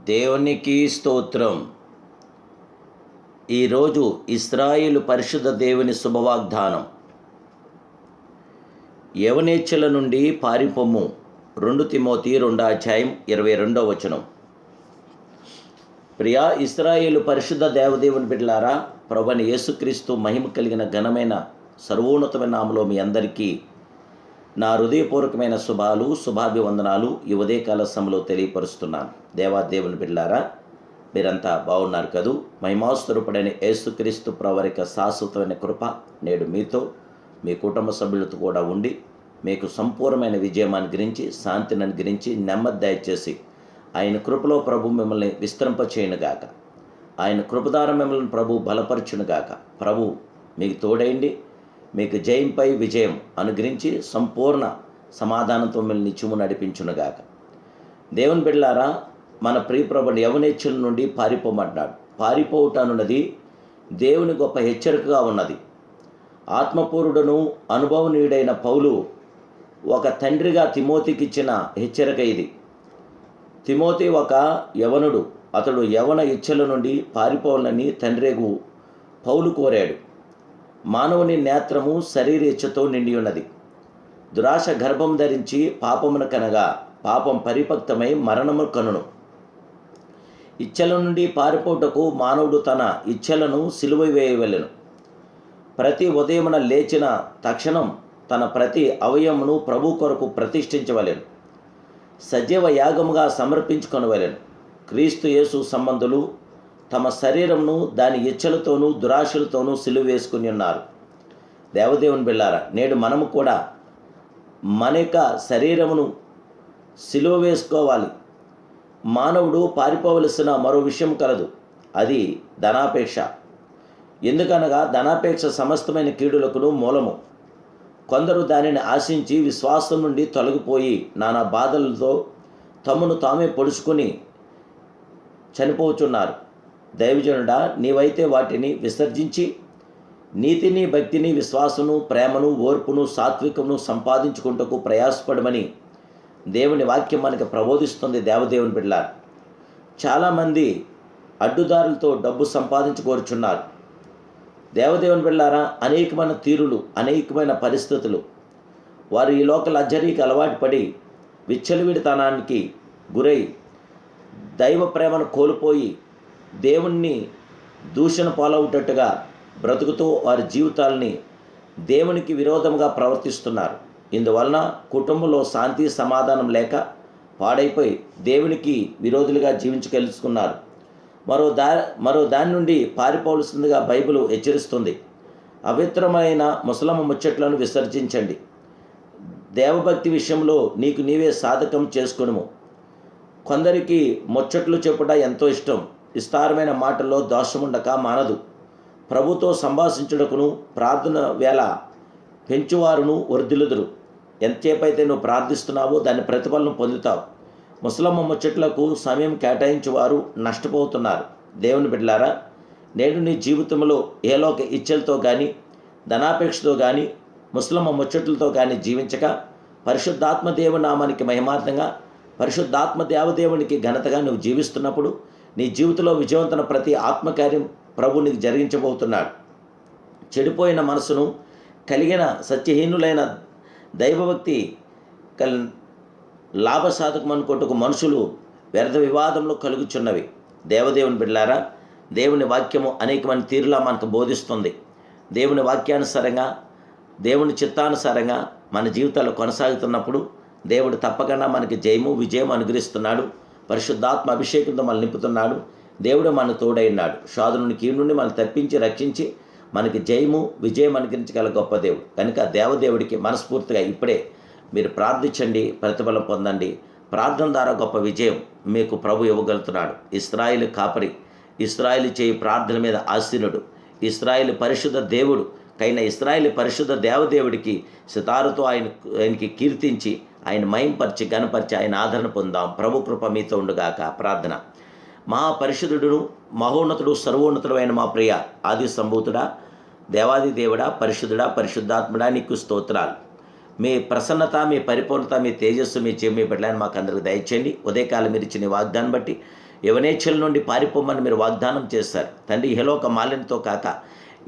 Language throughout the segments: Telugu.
దేవునికి స్తోత్రం. ఈరోజు ఇశ్రాయేలు పరిశుద్ధ దేవుని శుభవాగ్దానం. యవనేచ్ఛల నుండి పారిపొమ్ము. 2 తిమోతి 2:22. ప్రియా ఇశ్రాయేలు పరిశుద్ధ దేవదేవుని బిడ్డలారా, ప్రభువైన యేసుక్రీస్తు మహిమ కలిగిన ఘనమైన సర్వోన్నతమైన నామములో మీ అందరికీ నా హృదయపూర్వకమైన శుభాభివందనాలు ఈ ఉదయకాల సమయంలో తెలియపరుస్తున్నాను. దేవాదేవుని బిడ్డలారా, మీరంతా బాగున్నారు కదూ? మహిమాస్వరూపుడైన యేసుక్రీస్తు ప్రభువారి శాశ్వతమైన కృప నేడు మీతో, మీ కుటుంబ సభ్యులతో కూడా ఉండి మీకు సంపూర్ణమైన విజయం అనుగ్రహించి, శాంతిని అనుగ్రహించి, నెమ్మది దయచేసి ఆయన కృపలో ప్రభు మిమ్మల్ని విస్తరింపచేయునుగాక. ఆయన కృపదార మిమ్మల్ని ప్రభు బలపరచునుగాక. ప్రభు మీకు తోడైండి, మీకు జయంపై విజయం అనుగ్రహించి సంపూర్ణ సమాధానంతో మిమ్మల్ని నిత్యము నడిపించునుగాక. దేవుని బిడ్డలారా, మన ప్రియప్రభుని యవనేచ్ఛల నుండి పారిపోమంటున్నాడు. పారిపోవటానున్నది దేవుని గొప్ప హెచ్చరికగా ఉన్నది. ఆత్మపూరుడును అనుభవనీయుడైన పౌలు ఒక తండ్రిగా తిమోతికి ఇచ్చిన హెచ్చరిక ఇది. తిమోతి ఒక యవనుడు. అతడు యవన ఇచ్ఛల నుండి పారిపోవాలని తండ్రేగు పౌలు కోరాడు. మానవుని నేత్రము శరీర ఇచ్ఛతో నిండి ఉన్నది. దురాశ గర్భం ధరించి పాపమును కనగా పాపం పరిపక్తమై మరణము కనును. ఇచ్ఛల నుండి పారిపోటకు మానవుడు తన ఇచ్ఛలను సిలువ వేయవలెను. ప్రతి ఉదయమున లేచిన తక్షణం తన ప్రతి అవయమును ప్రభు కొరకు ప్రతిష్ఠించవలెను. సజీవ యాగముగా సమర్పించుకొనవలెను. క్రీస్తు యేసు సంబంధులు తమ శరీరమును దాని ఇచ్ఛలతోనూ దురాశలతోనూ సిలువ వేసుకుని ఉన్నారు. దేవదేవుని బిళ్ళారా, నేడు మనము కూడా మన యొక్క శరీరమును సిలువ వేసుకోవాలి. మానవుడు పారిపోవలసిన మరో విషయం కలదు, అది ధనాపేక్ష. ఎందుకనగా ధనాపేక్ష సమస్తమైన కీడులకును మూలము. కొందరు దానిని ఆశించి విశ్వాసం నుండి తొలగిపోయి నానా బాధలతో తమను తామే పొడుచుకొని చనిపోతున్నారు. దైవజనుడా, నీవైతే వాటిని విసర్జించి నీతిని, భక్తిని, విశ్వాసము, ప్రేమను, ఓర్పును, సాత్వికమును సంపాదించుకుంటకు ప్రయాసపడమని దేవుని వాక్యం మనకు ప్రబోధిస్తుంది. దేవదేవుని బిడ్డలారా, చాలామంది అడ్డుదారులతో డబ్బు సంపాదించుకోరుచున్నారు. దేవదేవుని బిడ్డలారా, అనేకమైన తీరులు, అనేకమైన పరిస్థితులు, వారు ఈ లోక లగ్జరీకి అలవాటు పడి విచ్చలవిడితనానికి గురై దైవ ప్రేమను కోల్పోయి దేవుణ్ణి దూషణ పాలవుటట్టుగా బ్రతుకుతూ వారి జీవితాలని దేవునికి విరోధంగా ప్రవర్తిస్తున్నారు. ఇందువలన కుటుంబంలో శాంతి సమాధానం లేక పాడైపోయి దేవునికి విరోధులుగా జీవించగలుచుకున్నారు. మరో దాని నుండి పారిపోవలసిందిగా బైబిల్ హెచ్చరిస్తుంది. అపవిత్రమైన ముసలమ్మ ముచ్చట్లను విసర్జించండి. దేవభక్తి విషయంలో నీకు నీవే సాధకం చేసుకునుము. కొందరికి ముచ్చట్లు చెప్పుట ఎంతో ఇష్టం. విస్తారమైన మాటల్లో దోషముండక మానదు. ప్రభుతో సంభాషించుటకును ప్రార్థన వేళ పెంచువారును వర్ధిల్లుదురు. ఎంతసేపైతే నువ్వు ప్రార్థిస్తున్నావో దాని ప్రతిఫలం పొందుతావు. ముసలమ్మ ముచ్చట్లకు సమయం కేటాయించేవారు నష్టపోతున్నారు. దేవుని బిడ్డలారా, నేడు నీ జీవితంలో ఏలోక ఇచ్ఛలతో కానీ, ధనాపేక్షతో కానీ, ముసలమ్మ ముచ్చట్లతో కానీ జీవించక పరిశుద్ధాత్మ దేవుని నామానికి మహిమార్థంగా, పరిశుద్ధాత్మ దేవదేవునికి ఘనతగా నువ్వు జీవిస్తున్నప్పుడు నీ జీవితంలో విజయవంతమైన ప్రతి ఆత్మకార్యం ప్రభు నీకు జరిగించబోతున్నాడు. చెడిపోయిన మనసును కలిగిన సత్యహీనులైన దైవభక్తి లాభసాధకం అనుకుంటూ మనుషులు వ్యర్థ వివాదంలో కలుగుచున్నవి. దేవదేవుని బిడ్డలారా, దేవుని వాక్యము అనేకమైన తీరులా మనకు బోధిస్తుంది. దేవుని వాక్యానుసారంగా, దేవుని చిత్తానుసారంగా మన జీవితాలు కొనసాగుతున్నప్పుడు దేవుడు తప్పకుండా మనకి జయము, విజయం అనుగ్రహిస్తున్నాడు. పరిశుద్ధాత్మ అభిషేకంతో మనల్ని నింపుతున్నాడు. దేవుడు మన తోడైనాడు. శోధనుని కీడు నుండి మనల్ని తప్పించి రక్షించి మనకి జయము, విజయం అనుగ్రహించగల గొప్ప దేవుడు. కనుక దేవదేవుడికి మనస్ఫూర్తిగా ఇప్పుడే మీరు ప్రార్థించండి, ప్రతిఫలం పొందండి. ప్రార్థన ద్వారా గొప్ప విజయం మీకు ప్రభు ఇవ్వగలుగుతున్నాడు. ఇశ్రాయేలు కాపరి, ఇశ్రాయేలు చేయి ప్రార్థన మీద ఆసీనుడు, ఇశ్రాయేలు పరిశుద్ధ దేవుడు కైన ఇశ్రాయేలు పరిశుద్ధ దేవదేవుడికి సితారుతో ఆయనకి కీర్తించి, ఆయన మహింపరిచి, గణపరిచి ఆయన ఆదరణ పొందాం. ప్రభు కృప మీతో ఉండుగాక. ప్రార్థన. మహాపరిశుద్ధుడును మహోన్నతుడు సర్వోన్నతుడైన మా ప్రియ ఆది సంభూతుడా, దేవాది దేవుడా, పరిశుద్ధుడా, పరిశుద్ధాత్ముడా, నీకు స్తోత్రాలు. మీ ప్రసన్నత, మీ పరిపూర్ణత, మీ తేజస్సు, మీ చెవి, మీ బిడ్డలని మాకు అందరికి దయచేయండి. ఉదయకాలం మీరు ఇచ్చిన ఈ వాగ్దానం బట్టి యవనేచ్ఛల నుండి పారిపోమని మీరు వాగ్దానం చేస్తారు తండ్రి. ఇహలోక మాలిన్యతో కాక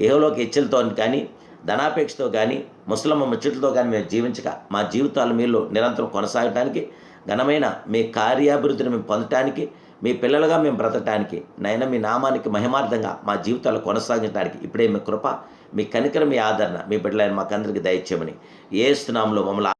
ఇహలోక హెచ్చలతో కానీ, ధనాపేక్షతో కానీ, ముసలమ్మ ముచ్చట్లతో కానీ మేము జీవించక మా జీవితాలు మీలో నిరంతరం కొనసాగటానికి, ఘనమైన మీ కార్యాభివృద్ధిని మేము పొందటానికి, మీ పిల్లలుగా మేము బ్రతకటానికి, నైనా మీ నామానికి మహిమార్థంగా మా జీవితాలు కొనసాగించడానికి ఇప్పుడే మీ కృప, మీ కనికరం, మీ ఆదరణ మీ బిడ్డలైన మాకందరికీ దయచేయమని యేసు నామములో మమ్మల్ని